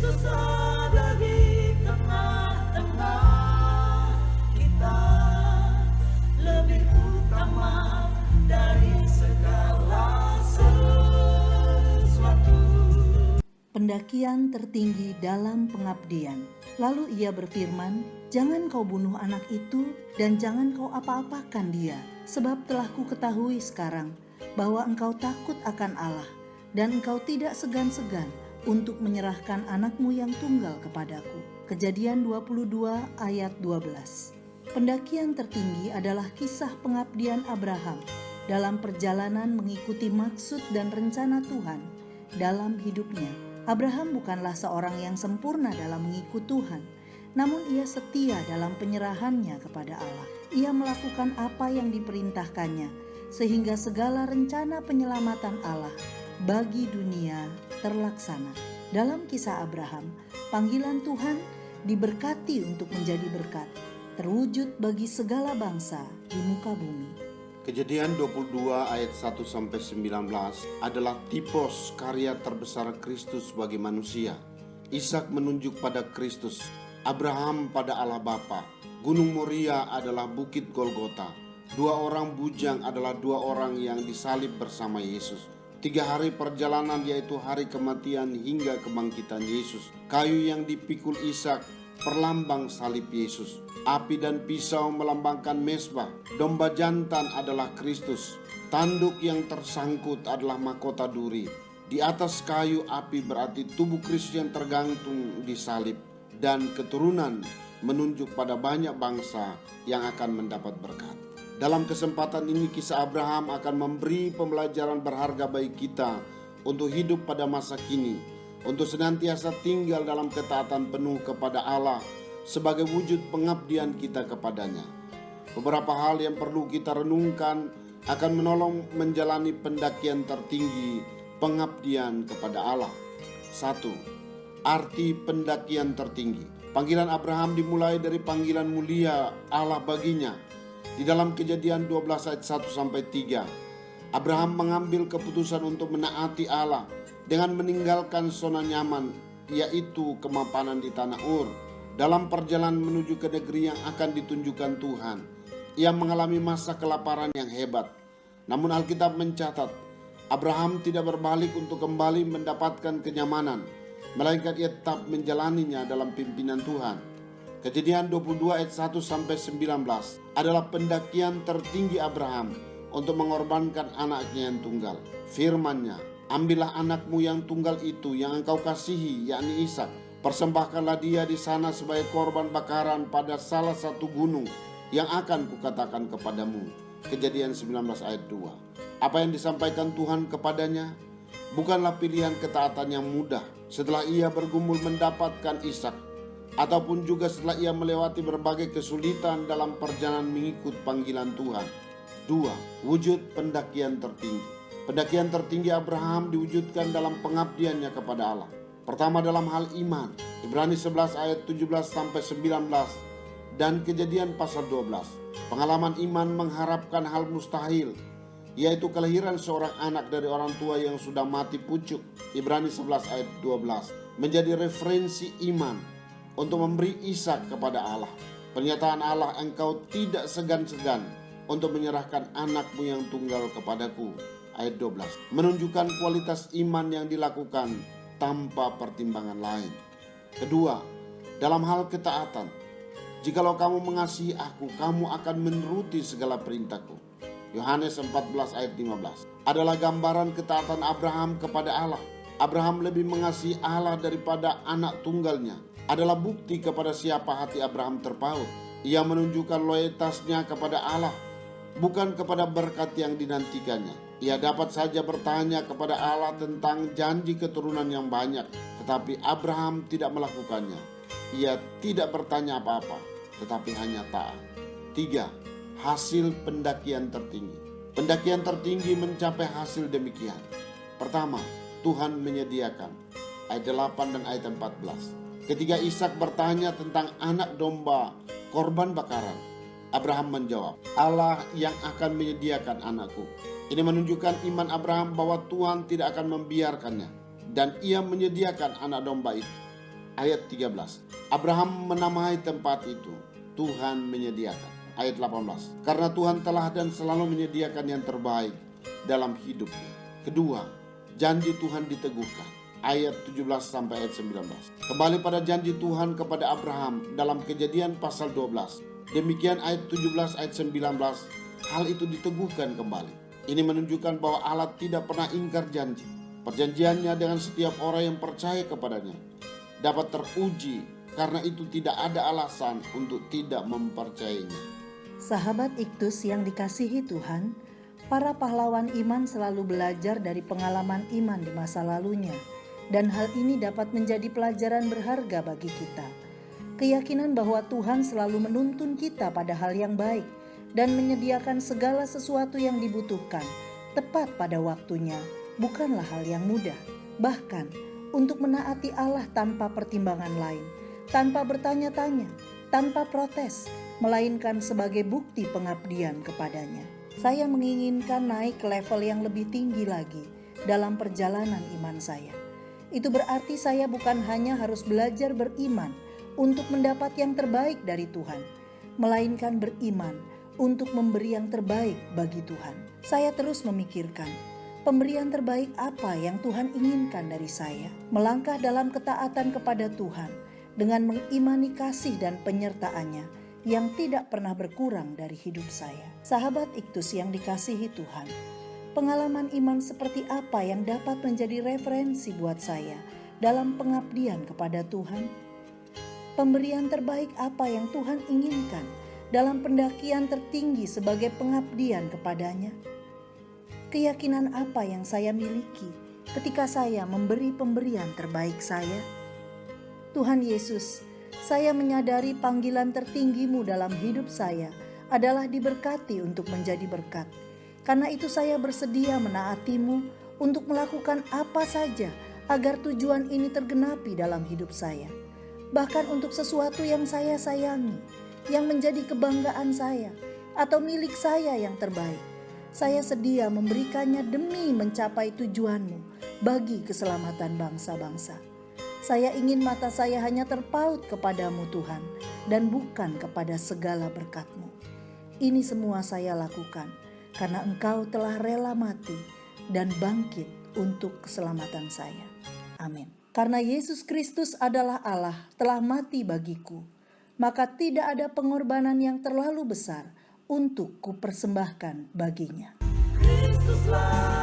Kristus ada di tengah-tengah kita, lebih utama dari segala sesuatu. Pendakian tertinggi dalam pengabdian. Lalu ia berfirman, "Jangan kau bunuh anak itu dan jangan kau apa-apakan dia, sebab telah ku ketahui sekarang bahwa engkau takut akan Allah dan engkau tidak segan-segan untuk menyerahkan anakmu yang tunggal kepadaku." Kejadian 22 ayat 12. Pendakian tertinggi adalah kisah pengabdian Abraham dalam perjalanan mengikuti maksud dan rencana Tuhan dalam hidupnya. Abraham bukanlah seorang yang sempurna dalam mengikut Tuhan, namun ia setia dalam penyerahannya kepada Allah. Ia melakukan apa yang diperintahkannya, sehingga segala rencana penyelamatan Allah bagi dunia terlaksana. Dalam kisah Abraham, panggilan Tuhan diberkati untuk menjadi berkat, terwujud bagi segala bangsa di muka bumi. Kejadian 22 ayat 1-19 adalah tipos karya terbesar Kristus bagi manusia. Ishak menunjuk pada Kristus, Abraham pada Allah Bapa, Gunung Moria adalah Bukit Golgota. Dua orang bujang adalah dua orang yang disalib bersama Yesus. 3 hari perjalanan yaitu hari kematian hingga kebangkitan Yesus. Kayu yang dipikul Ishak perlambang salib Yesus. Api dan pisau melambangkan mezbah. Domba jantan adalah Kristus. Tanduk yang tersangkut adalah mahkota duri. Di atas kayu api berarti tubuh Kristus yang tergantung di salib. Dan keturunan menunjuk pada banyak bangsa yang akan mendapat berkat. Dalam kesempatan ini kisah Abraham akan memberi pembelajaran berharga bagi kita untuk hidup pada masa kini, untuk senantiasa tinggal dalam ketaatan penuh kepada Allah sebagai wujud pengabdian kita kepadanya. Beberapa hal yang perlu kita renungkan akan menolong menjalani pendakian tertinggi pengabdian kepada Allah. 1. Arti pendakian tertinggi. Panggilan Abraham dimulai dari panggilan mulia Allah baginya. Di dalam Kejadian 12 ayat 1-3, Abraham mengambil keputusan untuk menaati Allah dengan meninggalkan zona nyaman, yaitu kemapanan di tanah Ur. Dalam perjalanan menuju ke negeri yang akan ditunjukkan Tuhan, ia mengalami masa kelaparan yang hebat. Namun Alkitab mencatat, Abraham tidak berbalik untuk kembali mendapatkan kenyamanan, melainkan ia tetap menjalaninya dalam pimpinan Tuhan. Kejadian 22 ayat 1-19 adalah pendakian tertinggi Abraham untuk mengorbankan anaknya yang tunggal. Firman-Nya, "Ambillah anakmu yang tunggal itu yang engkau kasihi, yakni Ishak. Persembahkanlah dia di sana sebagai korban bakaran pada salah satu gunung yang akan kukatakan kepadamu." Kejadian 19 ayat 2. Apa yang disampaikan Tuhan kepadanya bukanlah pilihan ketaatan yang mudah setelah ia bergumul mendapatkan Ishak, ataupun juga setelah ia melewati berbagai kesulitan dalam perjalanan mengikut panggilan Tuhan. 2. Wujud pendakian tertinggi. Pendakian tertinggi Abraham diwujudkan dalam pengabdiannya kepada Allah. Pertama dalam hal iman, Ibrani 11 ayat 17-19 dan Kejadian pasal 12. Pengalaman iman mengharapkan hal mustahil, yaitu kelahiran seorang anak dari orang tua yang sudah mati pucuk. Ibrani 11 ayat 12 menjadi referensi iman untuk memberi Ishak kepada Allah. Pernyataan Allah, "Engkau tidak segan-segan untuk menyerahkan anakmu yang tunggal kepadaku." Ayat 12 menunjukkan kualitas iman yang dilakukan tanpa pertimbangan lain. Kedua, dalam hal ketaatan. "Jikalau kamu mengasihi aku, kamu akan menuruti segala perintahku." Yohanes 14 ayat 15 adalah gambaran ketaatan Abraham kepada Allah. Abraham lebih mengasihi Allah daripada anak tunggalnya. Adalah bukti kepada siapa hati Abraham terpaut. Ia menunjukkan loyalitasnya kepada Allah, bukan kepada berkat yang dinantikannya. Ia dapat saja bertanya kepada Allah tentang janji keturunan yang banyak, tetapi Abraham tidak melakukannya. Ia tidak bertanya apa-apa, tetapi hanya taat. 3. Hasil pendakian tertinggi. Pendakian tertinggi mencapai hasil demikian. Pertama, Tuhan menyediakan. Ayat 8 dan ayat 14. Ketika Ishak bertanya tentang anak domba korban bakaran, Abraham menjawab, "Allah yang akan menyediakan anakku." Ini menunjukkan iman Abraham bahwa Tuhan tidak akan membiarkannya, dan ia menyediakan anak domba itu. ayat 13. Abraham menamai tempat itu Tuhan menyediakan. Ayat 18. Karena Tuhan telah dan selalu menyediakan yang terbaik dalam hidupnya. Kedua, janji Tuhan diteguhkan. Ayat 17 sampai ayat 19. Kembali pada janji Tuhan kepada Abraham dalam Kejadian pasal 12. Demikian ayat 17 ayat 19, hal itu diteguhkan kembali. Ini menunjukkan bahwa Allah tidak pernah ingkar janji. Perjanjiannya dengan setiap orang yang percaya kepadanya dapat teruji, karena itu tidak ada alasan untuk tidak mempercayainya. Sahabat Iktus yang dikasihi Tuhan, para pahlawan iman selalu belajar dari pengalaman iman di masa lalunya, dan hal ini dapat menjadi pelajaran berharga bagi kita. Keyakinan bahwa Tuhan selalu menuntun kita pada hal yang baik dan menyediakan segala sesuatu yang dibutuhkan tepat pada waktunya bukanlah hal yang mudah. Bahkan untuk menaati Allah tanpa pertimbangan lain, tanpa bertanya-tanya, tanpa protes, melainkan sebagai bukti pengabdian kepadanya. Saya menginginkan naik ke level yang lebih tinggi lagi dalam perjalanan iman saya. Itu berarti saya bukan hanya harus belajar beriman untuk mendapat yang terbaik dari Tuhan, melainkan beriman untuk memberi yang terbaik bagi Tuhan. Saya terus memikirkan, pemberian terbaik apa yang Tuhan inginkan dari saya? Melangkah dalam ketaatan kepada Tuhan dengan mengimani kasih dan penyertaan-Nya yang tidak pernah berkurang dari hidup saya. Sahabat Iktus yang dikasihi Tuhan, pengalaman iman seperti apa yang dapat menjadi referensi buat saya dalam pengabdian kepada Tuhan? Pemberian terbaik apa yang Tuhan inginkan dalam pendakian tertinggi sebagai pengabdian kepadanya? Keyakinan apa yang saya miliki ketika saya memberi pemberian terbaik saya? Tuhan Yesus, saya menyadari panggilan tertinggimu dalam hidup saya adalah diberkati untuk menjadi berkat. Karena itu saya bersedia menaatimu untuk melakukan apa saja agar tujuan ini tergenapi dalam hidup saya. Bahkan untuk sesuatu yang saya sayangi, yang menjadi kebanggaan saya atau milik saya yang terbaik. Saya sedia memberikannya demi mencapai tujuanmu bagi keselamatan bangsa-bangsa. Saya ingin mata saya hanya terpaut kepadamu Tuhan dan bukan kepada segala berkat-Mu. Ini semua saya lakukan karena Engkau telah rela mati dan bangkit untuk keselamatan saya. Amin. Karena Yesus Kristus adalah Allah telah mati bagiku, maka tidak ada pengorbanan yang terlalu besar untuk kupersembahkan baginya. Kristuslah